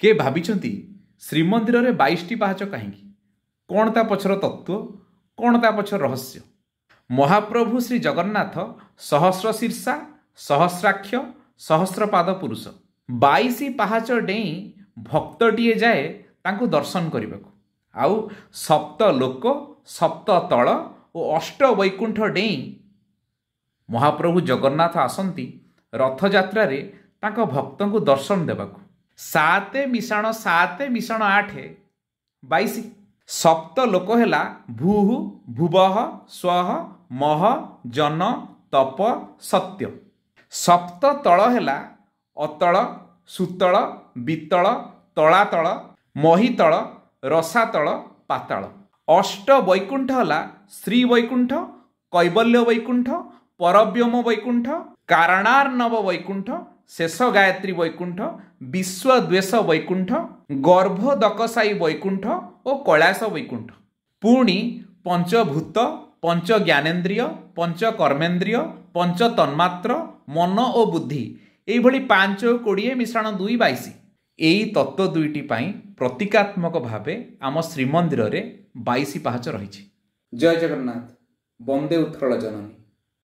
के भाविଛନ୍ତି श्रीमंदिर रे 22टी पाहाच कहीं कौन ता पछर तत्व कौन ता पछर रहस्य। महाप्रभु श्री जगन्नाथ सहस्र शीर्षा सहस्राक्ष सहस्रपाद पुरुष 22 पाहाच डेई भक्तटीए जाए तांको दर्शन करने आउ सप्त लोक सप्त तल और अष्ट वैकुंठ डेई महाप्रभु जगन्नाथ आसंती रथयात्रा रे तांको भक्तों को दर्शन देवाकू 7 मिशाण 8 22 सप्त लोक है भूः भुवः स्वः मह जन तप सत्य। सप्त तल है अतल सुतल वितल तलातल महितल रसातल पाताल। अष्ट वैकुंठ है श्री वैकुंठ कैवल्य वैकुंठ परव्योम वैकुंठ कारणार्णव वैकुंठ शेष गायत्री वैकुंठ विश्वद्वेष वैकुंठ गर्भदकसाई वैकुंठ और कैलास वैकुंठ। पुणी पंचभूत पंच ज्ञानेन्द्रिय पंच कर्मेन्द्रिय पंच तन्मात्र मन और बुद्धि यही 5 20 मिश्रण 2 22 यही तत्व दुईटी प्रतीकात्मक भावे आम श्रीमंदिर रे 22 पाहाच रही। जय जगन्नाथ। वंदे उत्कल जननी।